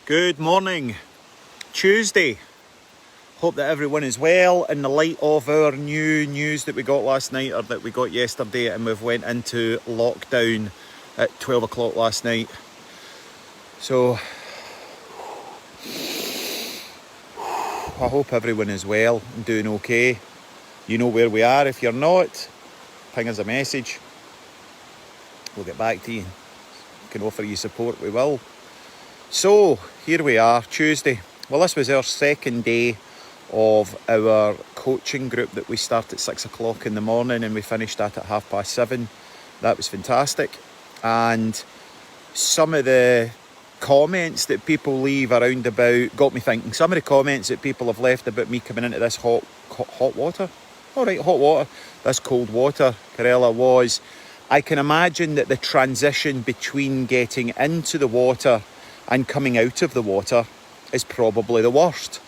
Good morning, Tuesday. Hope that everyone is well in the light of our new news that we got last night, or that we got yesterday, and we've went into lockdown at 12 o'clock last night. So I hope everyone is well and doing okay. You know where we are. If you're not, ping us a message. We'll get back to you. Can offer you support, we will. So here we are, Tuesday. Well, this was our second day of our coaching group that we start at 6 o'clock in the morning and we finished that at 7:30. That was fantastic. And some of the comments that people leave around about got me thinking. Some of the comments that people have left about me coming into this hot water. All right, hot water. This cold water, Karela, was, I can imagine that the transition between getting into the water and coming out of the water is probably the worst.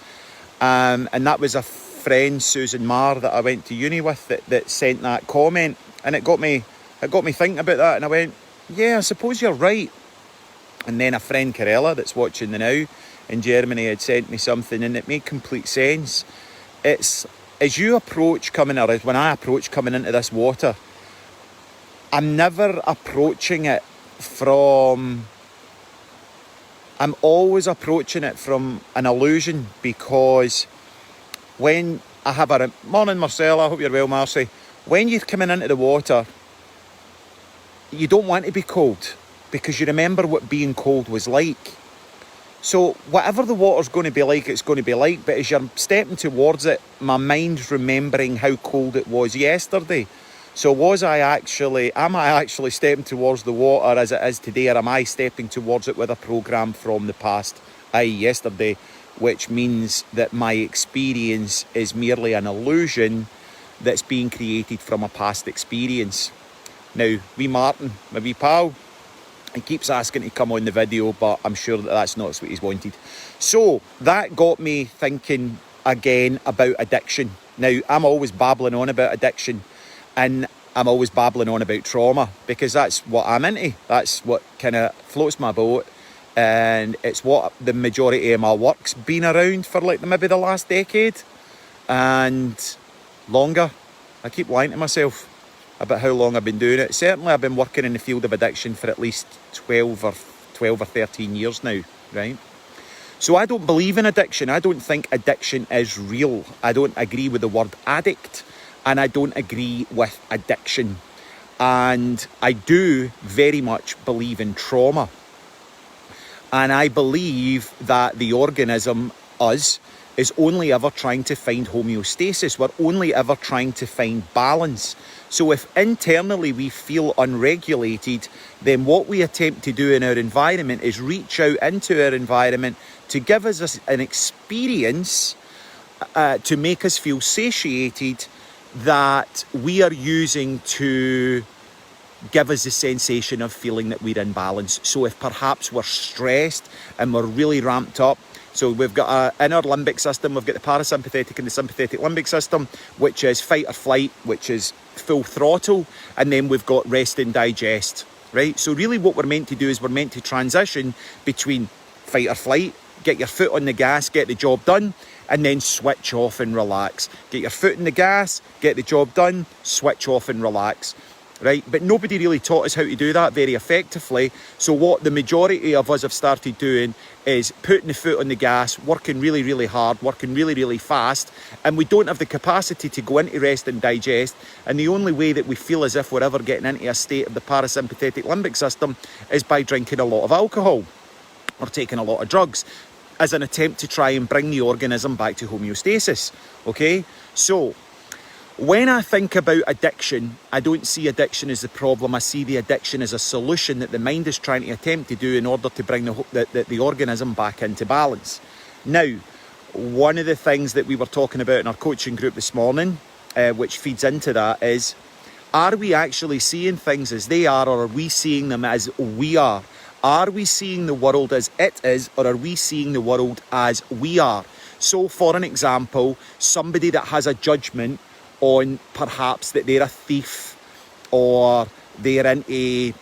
And that was a friend, Susan Marr, that I went to uni with, that sent that comment, and it got me thinking about that, and I went, yeah, I suppose you're right. And then a friend, Karela, that's watching the now in Germany, had sent me something, and it made complete sense. It's as you approach coming, or when I approach coming into this water, I'm never approaching it from... I'm always approaching it from an illusion, because when I have a... Morning, Marcella, I hope you're well, Marcy. When you're coming into the water, you don't want to be cold, because you remember what being cold was like. So whatever the water's going to be like, it's going to be like. But as you're stepping towards it, my mind's remembering how cold it was yesterday. So am I actually stepping towards the water as it is today, or am I stepping towards it with a programme from the past, i.e. yesterday, which means that my experience is merely an illusion that's being created from a past experience. Now, wee Martin, my wee pal, he keeps asking to come on the video, but I'm sure that that's not what he's wanted. So that got me thinking again about addiction. Now, I'm always babbling on about addiction, and I'm always babbling on about trauma, because that's what I'm into. That's what kind of floats my boat, and it's what the majority of my work's been around for, like, maybe the last decade and longer. I keep lying to myself about how long I've been doing it. Certainly I've been working in the field of addiction for at least 12 or 13 years now, right? So I don't believe in addiction. I don't think addiction is real. I don't agree with the word addict, and I don't agree with addiction. And I do very much believe in trauma. And I believe that the organism, us, is only ever trying to find homeostasis. We're only ever trying to find balance. So if internally we feel unregulated, then what we attempt to do in our environment is reach out into our environment to give us an experience to make us feel satiated, that we are using to give us the sensation of feeling that we're in balance. So if perhaps we're stressed and we're really ramped up, so we've got in our limbic system, we've got the parasympathetic and the sympathetic limbic system, which is fight or flight, which is full throttle, and then we've got rest and digest, right? So really what we're meant to do is we're meant to transition between fight or flight, get your foot on the gas, get the job done, and then switch off and relax. Get your foot in the gas, get the job done, switch off and relax, right? But nobody really taught us how to do that very effectively. So what the majority of us have started doing is putting the foot on the gas, working really, really hard, working really, really fast, and we don't have the capacity to go into rest and digest. And the only way that we feel as if we're ever getting into a state of the parasympathetic limbic system is by drinking a lot of alcohol or taking a lot of drugs, as an attempt to try and bring the organism back to homeostasis, okay? So when I think about addiction, I don't see addiction as the problem. I see the addiction as a solution that the mind is trying to attempt to do in order to bring the organism back into balance. Now, one of the things that we were talking about in our coaching group this morning, which feeds into that, is, are we actually seeing things as they are, or are we seeing them as we are? Are we seeing the world as it is, or are we seeing the world as we are? So, for an example, somebody that has a judgment on perhaps that they're a thief, or they're into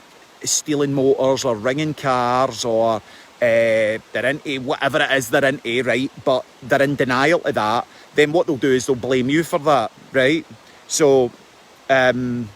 stealing motors or ringing cars, or they're into whatever it is they're into, right? But they're in denial of that. Then what they'll do is they'll blame you for that, right? So, as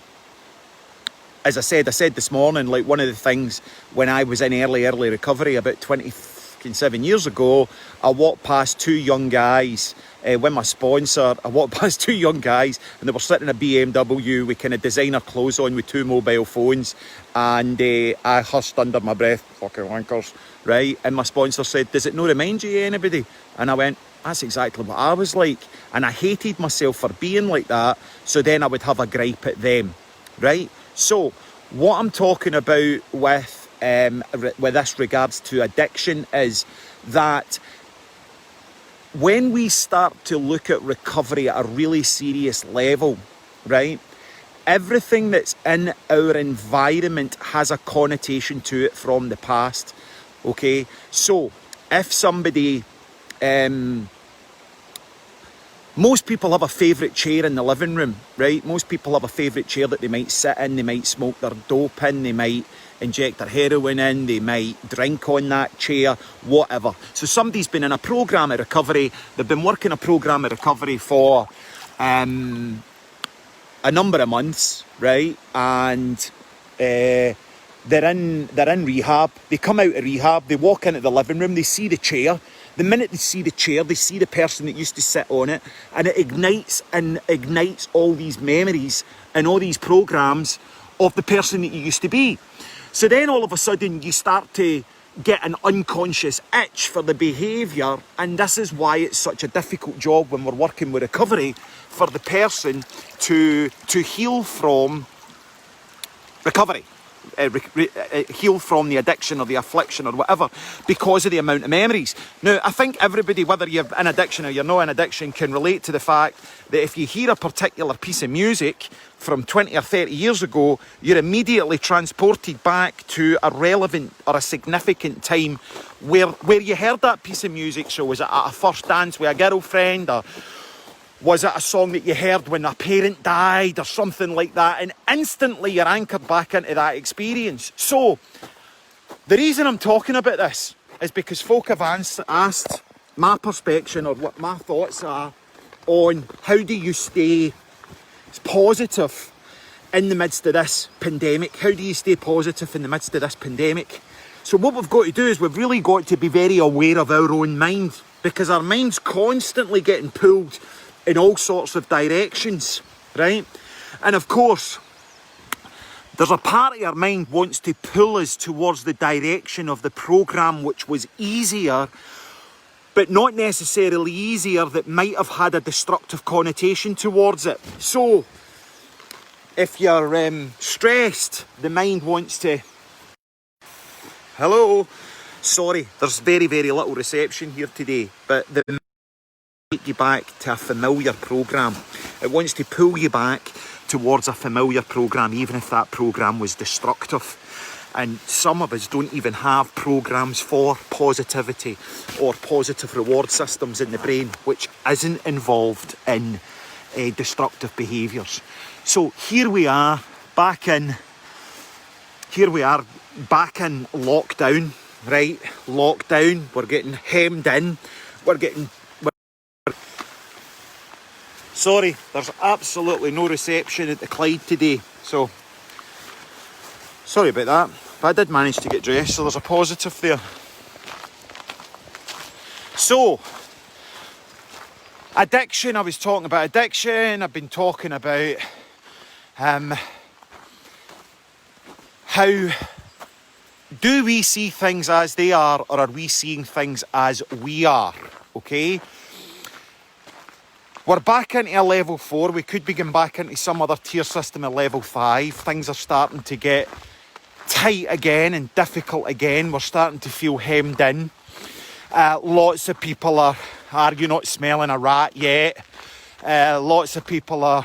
I said this morning, like one of the things when I was in early recovery about 27 years ago, I walked past two young guys with my sponsor. I walked past two young guys and they were sitting in a BMW with kind of designer clothes on with two mobile phones, and I hushed under my breath, fucking wankers, right? And my sponsor said, does it not remind you of anybody? And I went, that's exactly what I was like. And I hated myself for being like that, so then I would have a gripe at them, right? So what I'm talking about with this regards to addiction is that when we start to look at recovery at a really serious level, right, everything that's in our environment has a connotation to it from the past, okay? So if somebody, most people have a favourite chair in the living room, right? Most people have a favourite chair that they might sit in, they might smoke their dope in, they might inject their heroin in, they might drink on that chair, whatever. So somebody's been in a programme of recovery, they've been working a programme of recovery for a number of months, right? And they're in rehab, they come out of rehab, they walk into the living room, they see the chair. The minute they see the chair, they see the person that used to sit on it, and it ignites all these memories and all these programmes of the person that you used to be. So then all of a sudden you start to get an unconscious itch for the behaviour, and this is why it's such a difficult job when we're working with recovery for the person to heal from recovery. Heal from the addiction or the affliction or whatever, because of the amount of memories. Now, I think everybody, whether you're in addiction or you're not in addiction, can relate to the fact that if you hear a particular piece of music from 20 or 30 years ago, you're immediately transported back to a relevant or a significant time where you heard that piece of music. So was it at a first dance with a girlfriend, or was it a song that you heard when a parent died or something like that? And instantly you're anchored back into that experience. So the reason I'm talking about this is because folk have asked my perspective or what my thoughts are on how do you stay positive in the midst of this pandemic? How do you stay positive in the midst of this pandemic? So what we've got to do is we've really got to be very aware of our own mind, because our mind's constantly getting pulled in all sorts of directions, right? And of course, there's a part of our mind wants to pull us towards the direction of the programme which was easier, but not necessarily easier, that might have had a destructive connotation towards it. So, if you're stressed, the mind wants to... Hello? Sorry, there's very, very little reception here today, but the take you back to a familiar programme. It wants to pull you back towards a familiar programme, even if that programme was destructive. And some of us don't even have programmes for positivity or positive reward systems in the brain, which isn't involved in destructive behaviours. So here we are back in lockdown, right? Lockdown, we're getting hemmed in, Sorry, there's absolutely no reception at the Clyde today, so sorry about that. But I did manage to get dressed, so there's a positive there. So, addiction, I was talking about addiction, I've been talking about how do we see things as they are, or are we seeing things as we are, okay? We're back into a level 4. We could be going back into some other tier system at level 5. Things are starting to get tight again and difficult again. We're starting to feel hemmed in. Lots of people are you not smelling a rat yet? Lots of people are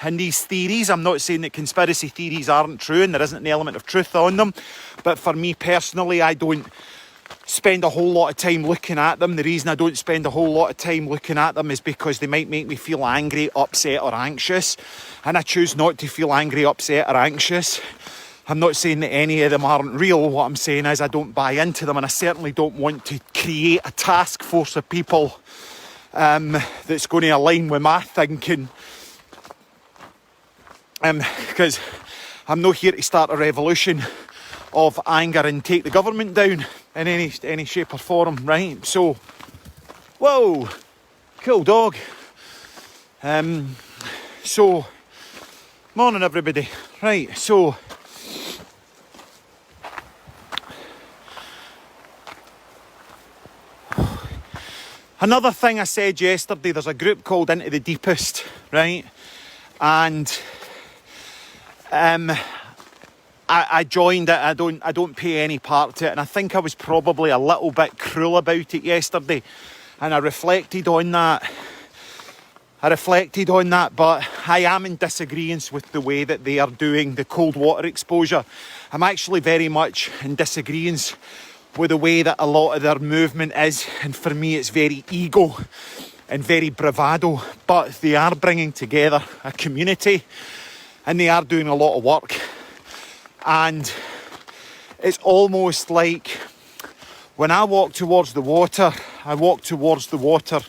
in these theories. I'm not saying that conspiracy theories aren't true and there isn't an element of truth on them. But for me personally, I don't spend a whole lot of time looking at them. The reason I don't spend a whole lot of time looking at them is because they might make me feel angry, upset or anxious, and I choose not to feel angry, upset or anxious. I'm not saying that any of them aren't real. What I'm saying is I don't buy into them, and I certainly don't want to create a task force of people that's going to align with my thinking. Because I'm not here to start a revolution of anger and take the government down in any shape or form, right? So, whoa, cool dog. So, morning everybody. Right, so another thing I said yesterday, there's a group called Into the Deepest, right? And I joined it. I don't pay any part to it, and I think I was probably a little bit cruel about it yesterday, and I reflected on that. But I am in disagreement with the way that they are doing the cold water exposure. I'm actually very much in disagreement with the way that a lot of their movement is, and for me it's very ego and very bravado, but they are bringing together a community and they are doing a lot of work. And it's almost like when I walk towards the water, I walk towards the water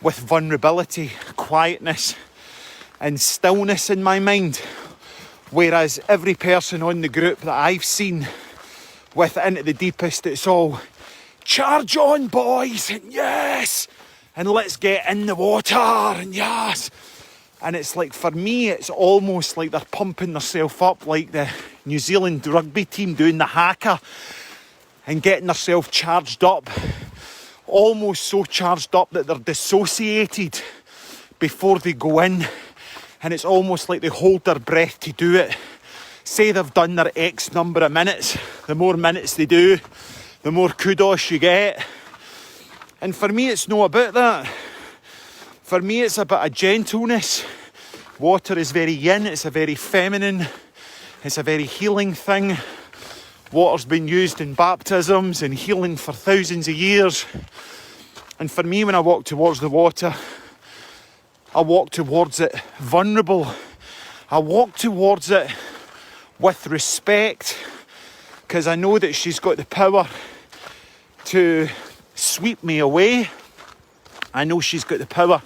with vulnerability, quietness and stillness in my mind. Whereas every person on the group that I've seen with Into the Deepest, it's all charge on boys, and yes, and let's get in the water, and yes. And it's like, for me, it's almost like they're pumping themselves up like the New Zealand rugby team doing the haka and getting themselves charged up, almost so charged up that they're dissociated before they go in. And it's almost like they hold their breath to do it. Say they've done their X number of minutes. The more minutes they do, the more kudos you get. And for me, it's not about that. For me, it's about a gentleness. Water is very yin, it's a very feminine, it's a very healing thing. Water's been used in baptisms and healing for thousands of years. And for me, when I walk towards the water, I walk towards it vulnerable. I walk towards it with respect, because I know that she's got the power to sweep me away. I know she's got the power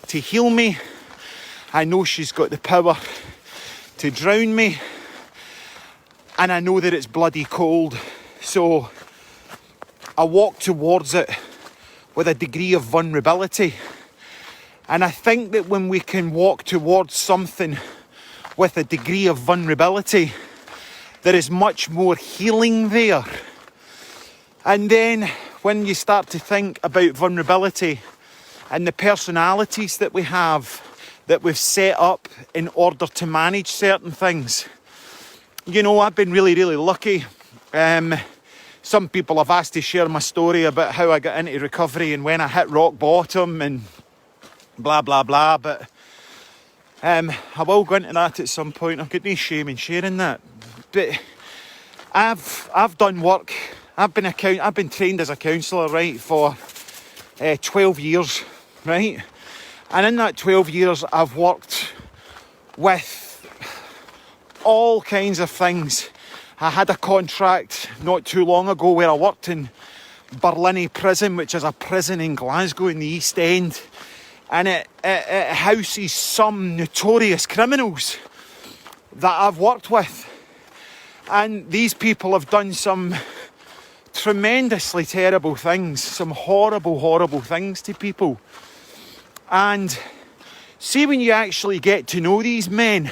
to heal me. I know she's got the power to drown me. And I know that it's bloody cold. So I walk towards it with a degree of vulnerability. And I think that when we can walk towards something with a degree of vulnerability, there is much more healing there. And then when you start to think about vulnerability and the personalities that we have, that we've set up in order to manage certain things. You know, I've been really, really lucky. Some people have asked to share my story about how I got into recovery and when I hit rock bottom and blah, blah, blah. But I will go into that at some point. I've got no shame in sharing that. But I've done work. I've been trained as a counsellor, right, for 12 years, right? And in that 12 years, I've worked with all kinds of things. I had a contract not too long ago where I worked in Barlinnie Prison, which is a prison in Glasgow in the East End. And it houses some notorious criminals that I've worked with. And these people have done some tremendously terrible things, some horrible, horrible things to people. And see, when you actually get to know these men,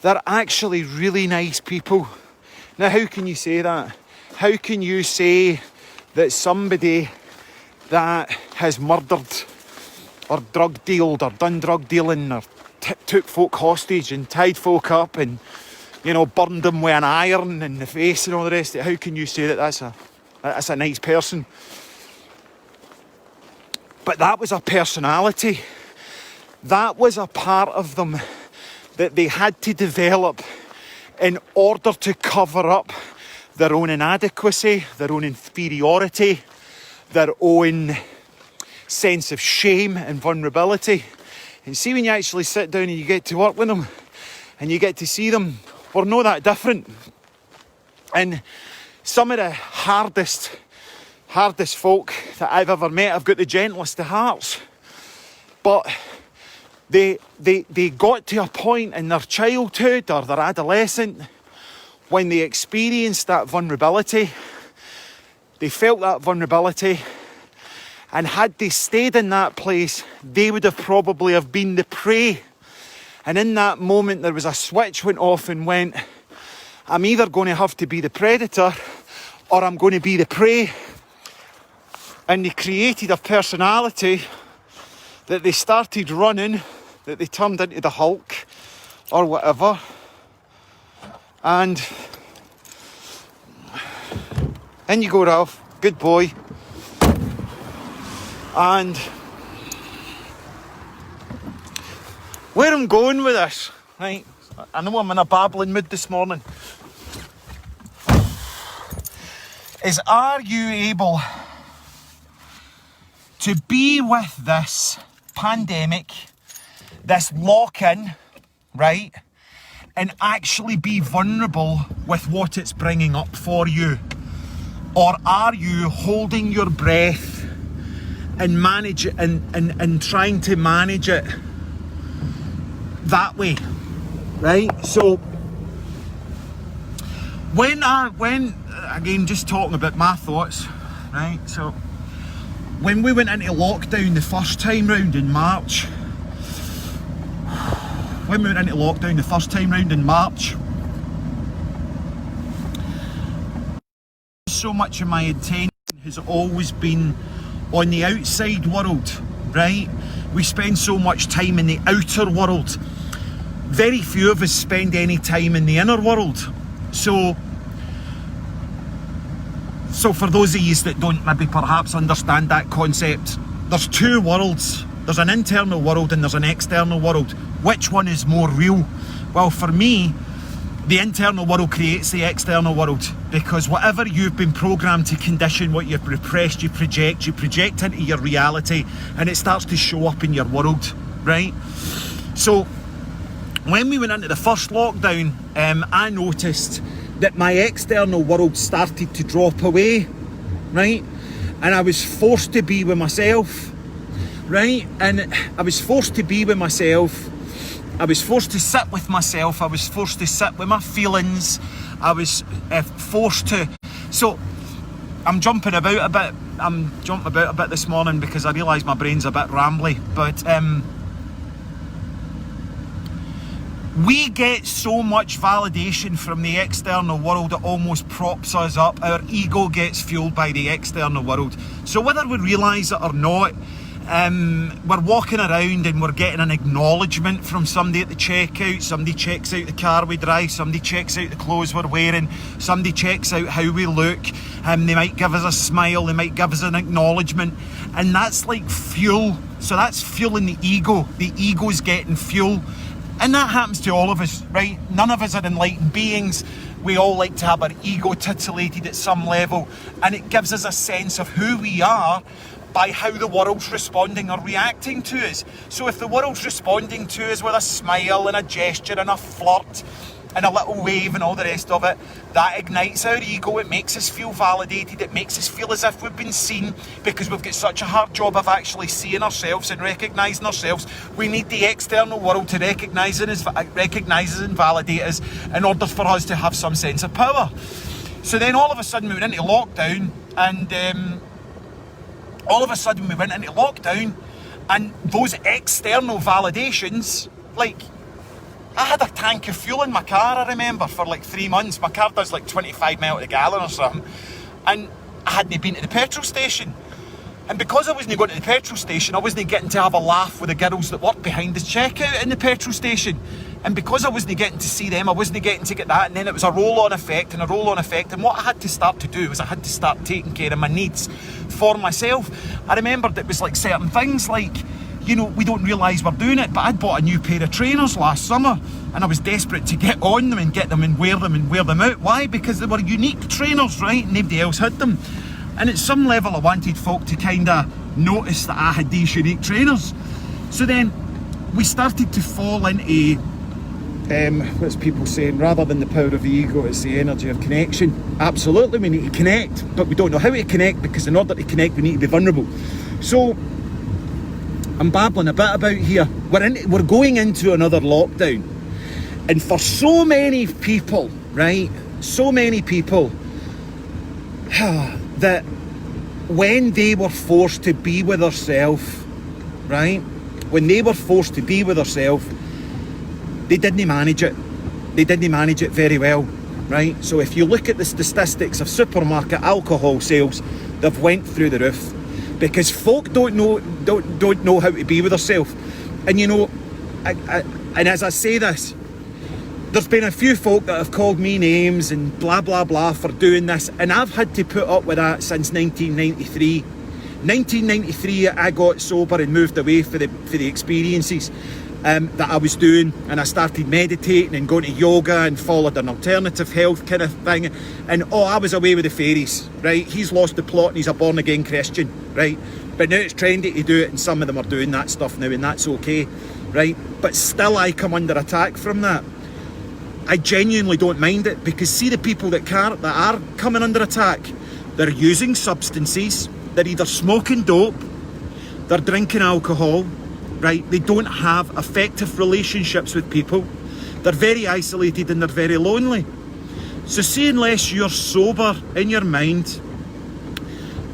they're actually really nice people. Now, how can you say that? How can you say that somebody that has murdered or drug dealed or done drug dealing or took folk hostage and tied folk up and, you know, burned them with an iron in the face and all the rest of it, how can you say that that's a nice person? But that was a personality. That was a part of them that they had to develop in order to cover up their own inadequacy, their own inferiority, their own sense of shame and vulnerability. And see, when you actually sit down and you get to work with them and you get to see them, we're not that different. And some of the hardest folk that I've ever met have got the gentlest of hearts. But they got to a point in their childhood or their adolescent when they experienced that vulnerability. They felt that vulnerability, and had they stayed in that place, they would have probably have been the prey. And in that moment, there was a switch went off and went, I'm either going to have to be the predator or I'm going to be the prey. And they created a personality that they started running, that they turned into the Hulk or whatever. And in you go, Ralph. Good boy. And where I'm going with this, right? I know I'm in a babbling mood this morning. Is, are you able to be with this pandemic, this lock-in, right? And actually be vulnerable with what it's bringing up for you? Or are you holding your breath and manage it and trying to manage it that way, right? So when again, just talking about my thoughts, right? So when we went into lockdown the first time round in March, so much of my attention has always been on the outside world, right? We spend so much time in the outer world. Very few of us spend any time in the inner world. So for those of you that don't maybe perhaps understand that concept, there's two worlds. There's an internal world and there's an external world. Which one is more real? Well, for me, the internal world creates the external world, because whatever you've been programmed to condition, what you've repressed, you project into your reality, and it starts to show up in your world, right? So when we went into the first lockdown, I noticed that my external world started to drop away, right? And I was forced to be with myself, right? And I was forced to be with myself. I was forced to sit with myself. I was forced to sit with my feelings. I was forced to... So I'm jumping about a bit. This morning because I realise my brain's a bit rambly. But we get so much validation from the external world, it almost props us up. Our ego gets fueled by the external world. So whether we realise it or not, we're walking around and we're getting an acknowledgement from somebody at the checkout. Somebody checks out the car we drive. Somebody checks out the clothes we're wearing. Somebody checks out how we look. They might give us a smile. They might give us an acknowledgement. And that's like fuel. So that's fueling the ego. The ego's getting fuel. And that happens to all of us, right? None of us are enlightened beings. We all like to have our ego titillated at some level. And it gives us a sense of who we are by how the world's responding or reacting to us. So if the world's responding to us with a smile and a gesture and a flirt and a little wave and all the rest of it, that ignites our ego. It makes us feel validated. It makes us feel as if we've been seen, because we've got such a hard job of actually seeing ourselves and recognising ourselves. We need the external world to recognise us and validate us in order for us to have some sense of power. So then all of a sudden we went into lockdown, and and those external validations, like, I had a tank of fuel in my car, I remember, for like 3 months. My car does like 25 miles a gallon or something. And I hadn't been to the petrol station. And because I wasn't going to the petrol station, I wasn't getting to have a laugh with the girls that worked behind the checkout in the petrol station. And because I wasn't getting to see them, I wasn't getting to get that. And then it was a roll-on effect and a roll-on effect. And what I had to start to do was I had to start taking care of my needs for myself. I remembered it was like certain things, like, you know, we don't realise we're doing it, but I'd bought a new pair of trainers last summer, and I was desperate to get on them and get them and wear them out. Why? Because they were unique trainers, right? Nobody else had them. And at some level I wanted folk to kind of notice that I had these unique trainers. So then we started to fall into what's people saying, rather than the power of the ego, it's the energy of connection. Absolutely, we need to connect, but we don't know how to connect, because in order to connect we need to be vulnerable. So I'm babbling a bit about here. We're going into another lockdown, and for so many people, right, so many people that when they were forced to be with themselves, right, when they were forced to be with themselves, they didn't manage it. They didn't manage it very well, right? So if you look at the statistics of supermarket alcohol sales, they've went through the roof, because folk don't know how to be with themselves. And you know, and as I say this, there's been a few folk that have called me names and blah blah blah for doing this, and I've had to put up with that since 1993. 1993 I got sober and moved away for the experiences that I was doing, and I started meditating and going to yoga and followed an alternative health kind of thing, and I was away with the fairies, right? He's lost the plot and he's a born again Christian, right? But now it's trendy to do it, and some of them are doing that stuff now, and that's okay, right? But still I come under attack from that. I genuinely don't mind it, because see the people that are coming under attack, they're using substances, they're either smoking dope, they're drinking alcohol, right? They don't have effective relationships with people. They're very isolated and they're very lonely. So see, unless you're sober in your mind,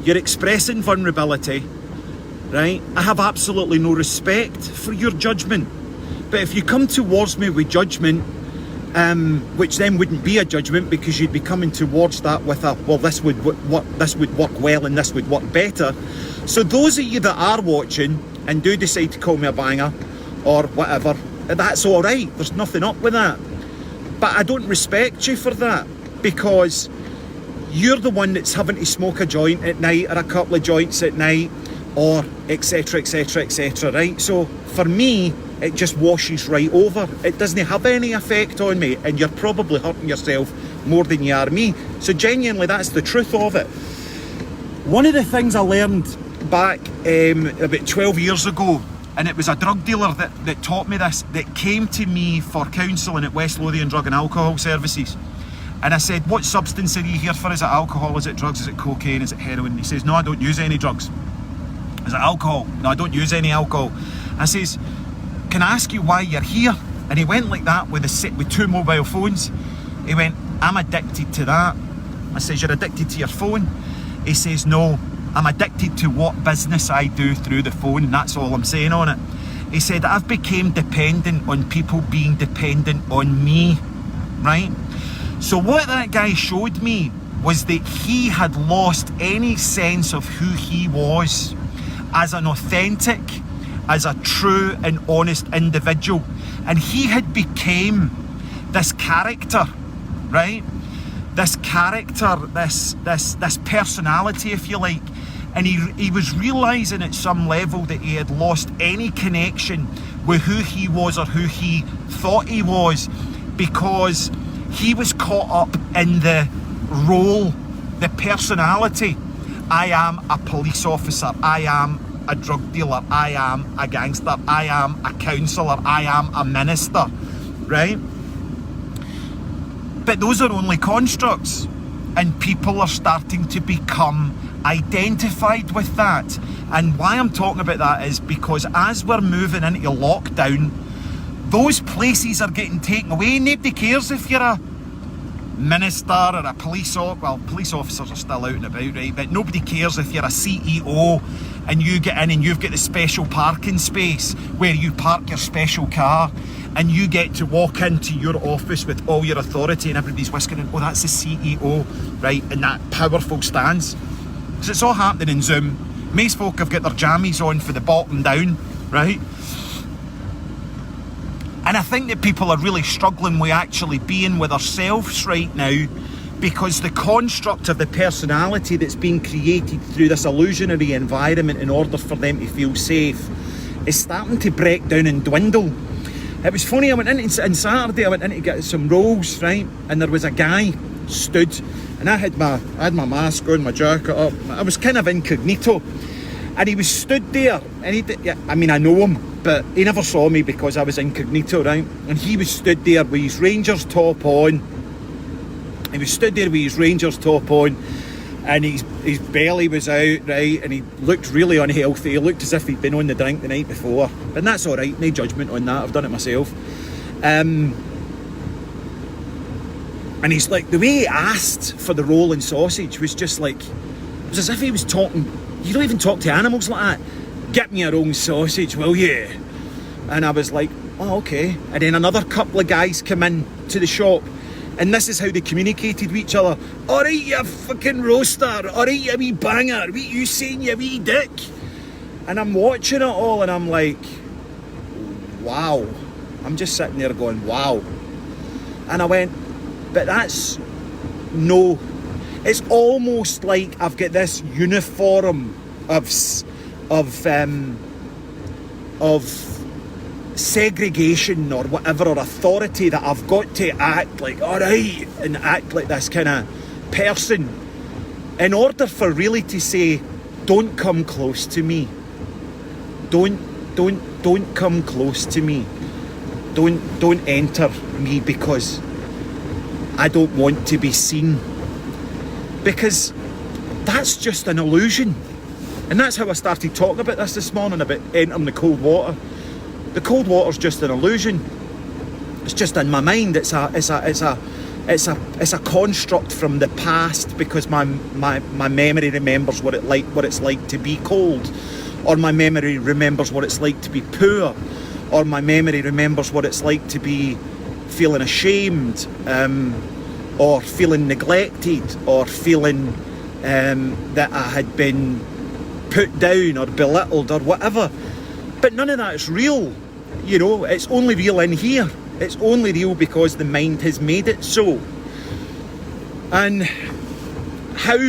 you're expressing vulnerability, right? I have absolutely no respect for your judgment. But if you come towards me with judgment, which then wouldn't be a judgment, because you'd be coming towards that with a, well, this would work well and this would work better. So those of you that are watching and do decide to call me a banger or whatever, that's all right. There's nothing up with that. But I don't respect you for that, because you're the one that's having to smoke a joint at night or a couple of joints at night, or etc, etc, etc, right? So for me, it just washes right over. It doesn't have any effect on me, and you're probably hurting yourself more than you are me. So genuinely, that's the truth of it. One of the things I learned back about 12 years ago, and it was a drug dealer that taught me this, that came to me for counselling at West Lothian Drug and Alcohol Services. And I said, what substance are you here for? Is it alcohol? Is it drugs? Is it cocaine? Is it heroin? And he says, no, I don't use any drugs. Is it alcohol? No, I don't use any alcohol. I says, can I ask you why you're here? And he went like that with two mobile phones. He went, I'm addicted to that. I says, you're addicted to your phone? He says, no, I'm addicted to what business I do through the phone, and that's all I'm saying on it. He said, I've become dependent on people being dependent on me, right? So what that guy showed me was that he had lost any sense of who he was as an authentic, as a true and honest individual. And he had become this character, right? This character, this personality, if you like. And he was realising at some level that he had lost any connection with who he was or who he thought he was, because he was caught up in the role, the personality. I am a police officer, I am a drug dealer, I am a gangster, I am a counsellor, I am a minister, right? But those are only constructs, and people are starting to become identified with that. And why I'm talking about that is because as we're moving into lockdown, those places are getting taken away. Nobody cares if you're a minister or a police officers are still out and about, right? But nobody cares if you're a CEO and you get in and you've got the special parking space where you park your special car, and you get to walk into your office with all your authority, and everybody's whispering, oh, that's the CEO, right? In that powerful stance. So it's all happening in Zoom. Most folk have got their jammies on for the bottom down, right? And I think that people are really struggling with actually being with themselves right now, because the construct of the personality that's being created through this illusionary environment in order for them to feel safe is starting to break down and dwindle. It was funny, I went in on Saturday, I went in to get some rolls, right? And there was a guy stood, and I had my mask on, my jacket up. I was kind of incognito. And he was stood there, and I mean, I know him, but he never saw me because I was incognito, right? And he was stood there with his Rangers top on. He was stood there with his Rangers top on, and his belly was out, right? And he looked really unhealthy. He looked as if he'd been on the drink the night before. But that's all right, no judgment on that. I've done it myself. And he's like, the way he asked for the rolling sausage was just like, it was as if he was talking. You don't even talk to animals like that. Get me a rolling sausage, will you? And I was like, oh, okay. And then another couple of guys come in to the shop, and this is how they communicated with each other. All right, you fucking roaster. All right, you wee banger. What you saying, you wee dick? And I'm watching it all, and I'm like, wow. I'm just sitting there going, wow. And I went, but that's no. It's almost like I've got this uniform of segregation or whatever, or authority that I've got to act like, all right, and act like this kind of person in order for really to say, don't come close to me. Don't come close to me. Don't enter me because I don't want to be seen. Because that's just an illusion. And that's how I started talking about this morning, about entering the cold water. The cold water's just an illusion. It's just in my mind. It's a construct from the past because my memory remembers what it's like to be cold, or my memory remembers what it's like to be poor, or my memory remembers what it's like to be feeling ashamed, or feeling neglected, or feeling that I had been put down or belittled or whatever. But none of that is real. You know, it's only real in here. It's only real because the mind has made it so. And how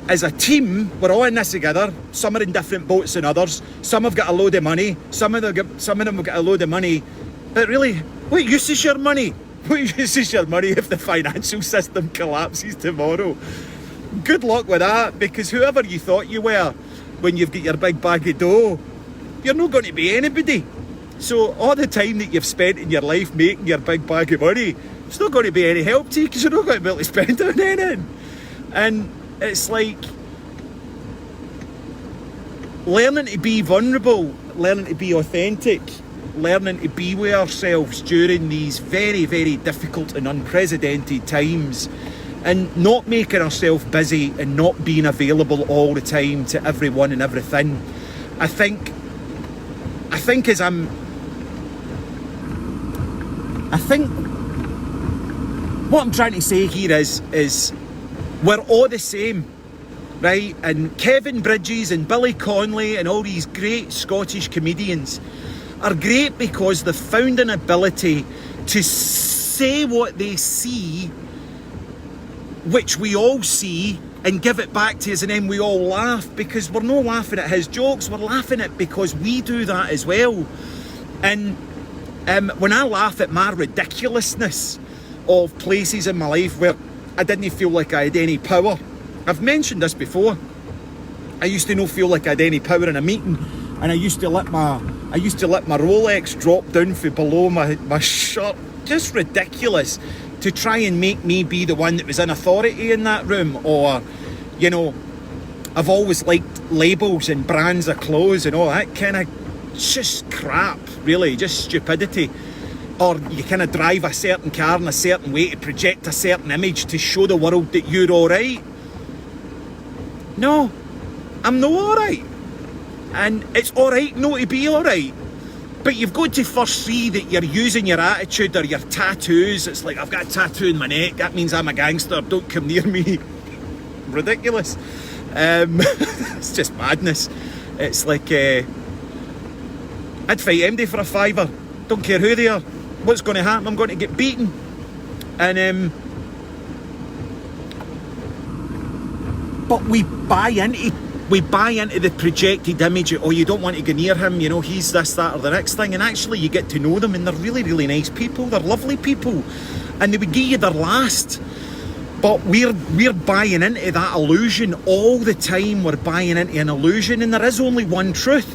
as a team, we're all in this together. Some are in different boats than others. Some have got a load of money. Some of them have got a load of money. But really, what use is your money? What use is your money if the financial system collapses tomorrow? Good luck with that, because whoever you thought you were when you've got your big bag of dough, you're not going to be anybody. So all the time that you've spent in your life making your big bag of money, it's not going to be any help to you because you're not going to be able to spend it on anything. And it's like learning to be vulnerable, learning to be authentic, learning to be with ourselves during these very, very difficult and unprecedented times, and not making ourselves busy and not being available all the time to everyone and everything. I think what I'm trying to say here is we're all the same, right? And Kevin Bridges and Billy Connolly and all these great Scottish comedians are great because they've found an ability to say what they see, which we all see, and give it back to us, and then we all laugh because we're not laughing at his jokes, we're laughing at because we do that as well. And when I laugh at my ridiculousness of places in my life where I didn't feel like I had any power, I've mentioned this before. I used to not feel like I had any power in a meeting, and I used to let my Rolex drop down from below my shirt. Just ridiculous, to try and make me be the one that was in authority in that room. Or, you know, I've always liked labels and brands of clothes and all that kind of just crap, really, just stupidity. Or you kind of drive a certain car in a certain way to project a certain image to show the world that you're alright. No, I'm not alright. And it's alright not to be alright. But you've got to first see that you're using your attitude or your tattoos. It's like, I've got a tattoo in my neck, that means I'm a gangster, don't come near me. Ridiculous. It's just madness. It's like, I'd fight MD for a fiver. Don't care who they are. What's going to happen? I'm going to get beaten. And but we buy into the projected image. Oh, you don't want to go near him, you know, he's this, that, or the next thing. And actually you get to know them, and they're really, really nice people. They're lovely people, and they would give you their last. But we're buying into that illusion all the time. We're buying into an illusion, and there is only one truth.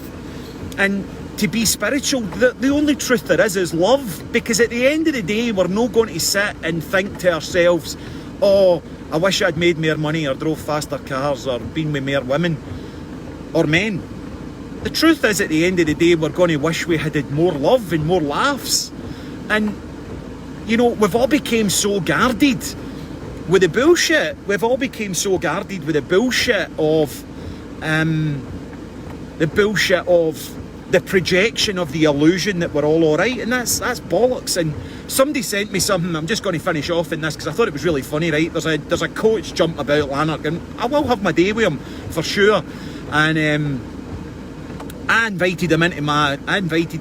And to be spiritual, the only truth there is love. Because at the end of the day, we're not going to sit and think to ourselves, oh, I wish I'd made more money or drove faster cars or been with more women or men. The truth is, at the end of the day, we're going to wish we had more love and more laughs. And, you know, we've all become so guarded with the bullshit. We've all become so guarded with the bullshit of the projection of the illusion that we're all alright, and that's bollocks. And somebody sent me something. I'm just going to finish off in this because I thought it was really funny, right? There's a coach jump about Lanark, and I will have my day with him for sure. And I invited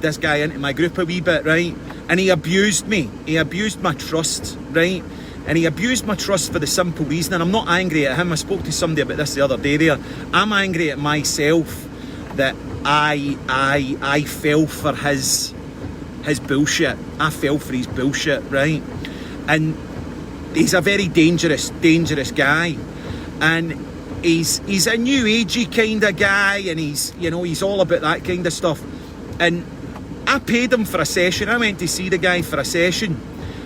this guy into my group a wee bit, right? And he abused me. He abused my trust, right? And he abused my trust for the simple reason, and I'm not angry at him. I spoke to somebody about this the other day there. I'm angry at myself that I fell for his bullshit. I fell for his bullshit, right? And he's a very dangerous guy. And he's a new agey kind of guy, and he's all about that kind of stuff. And I paid him for a session. I went to see the guy for a session,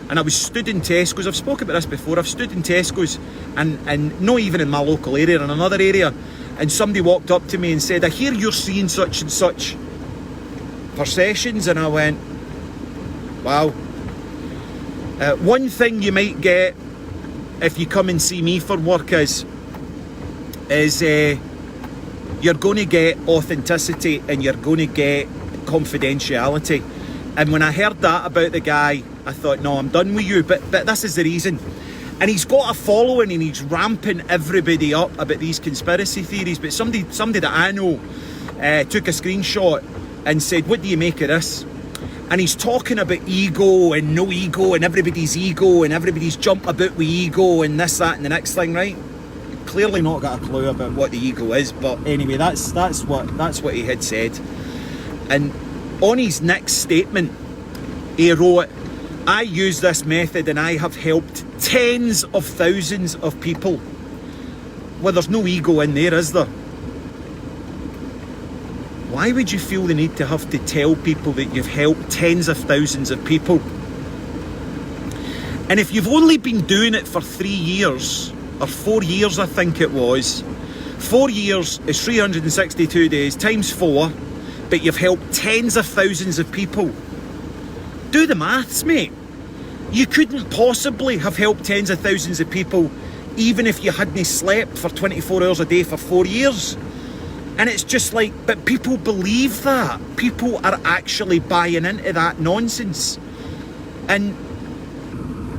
and I was stood in Tesco's. I've spoken about this before. I've stood in Tesco's, and not even in my local area, in another area, and somebody walked up to me and said, I hear you're seeing such and such for sessions. And I went, wow. One thing you might get if you come and see me for work is you're going to get authenticity and you're going to get confidentiality. And when I heard that about the guy, I thought, no, I'm done with you. But this is the reason. And he's got a following, and he's ramping everybody up about these conspiracy theories. But somebody that I know took a screenshot and said, what do you make of this? And he's talking about ego and no ego and everybody's jump about with ego and this, that and the next thing, right? Clearly not got a clue about what the ego is, but anyway, that's what he had said. And on his next statement, he wrote, I use this method and I have helped tens of thousands of people. Well, there's no ego in there, is there? Why would you feel the need to have to tell people that you've helped tens of thousands of people? And if you've only been doing it for 3 years, or 4 years I think it was, 4 years is 362 days times 4, but you've helped tens of thousands of people. Do the maths, mate. You couldn't possibly have helped tens of thousands of people even if you hadn't slept for 24 hours a day for 4 years. And it's just like, but people believe that. People are actually buying into that nonsense. And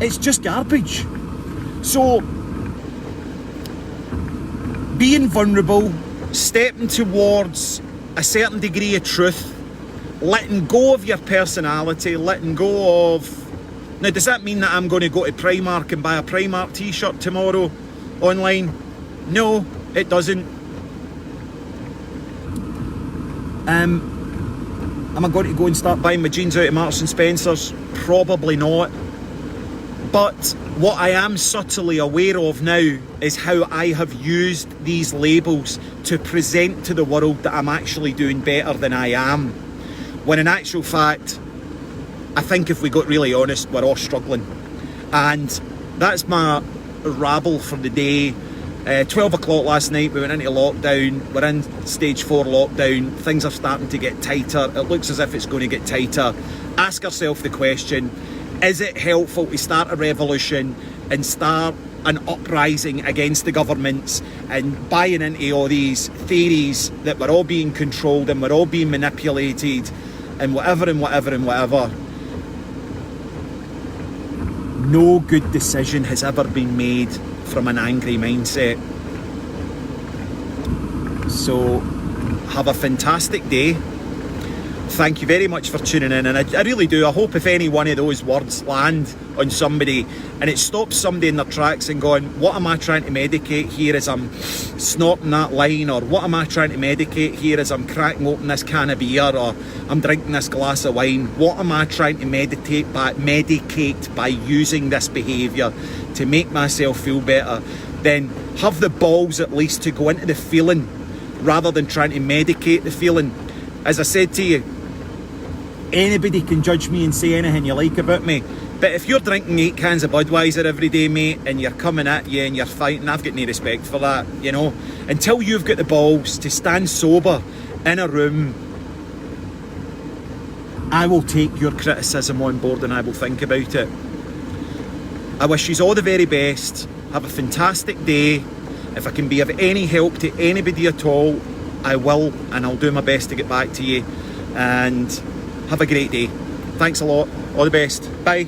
it's just garbage. So, being vulnerable, stepping towards a certain degree of truth, letting go of your personality, letting go of... Now, does that mean that I'm going to go to Primark and buy a Primark t-shirt tomorrow online? No, it doesn't. Am I going to go and start buying my jeans out of Marks and Spencer's? Probably not. But what I am subtly aware of now is how I have used these labels to present to the world that I'm actually doing better than I am. When in actual fact, I think if we got really honest, we're all struggling. And that's my rabble for the day. 12 o'clock last night, we went into lockdown. We're in stage 4 lockdown. Things are starting to get tighter. It looks as if it's going to get tighter. Ask yourself the question, is it helpful to start a revolution and start an uprising against the governments and buying into all these theories that we're all being controlled and we're all being manipulated and whatever and whatever and whatever? No good decision has ever been made from an angry mindset. So have a fantastic day. Thank you very much for tuning in, and I really do. I hope if any one of those words land on somebody and it stops somebody in their tracks and going, what am I trying to medicate here as I'm snorting that line, or what am I trying to medicate here as I'm cracking open this can of beer, or I'm drinking this glass of wine? What am I trying to medicate by using this behaviour to make myself feel better, then have the balls at least to go into the feeling rather than trying to medicate the feeling. As I said to you, anybody can judge me and say anything you like about me, but if you're drinking 8 cans of Budweiser every day, mate, and you're coming at you and you're fighting, I've got no respect for that, you know. Until you've got the balls to stand sober in a room, I will take your criticism on board and I will think about it. I wish you all the very best. Have a fantastic day. If I can be of any help to anybody at all, I will, and I'll do my best to get back to you. And have a great day. Thanks a lot. All the best. Bye.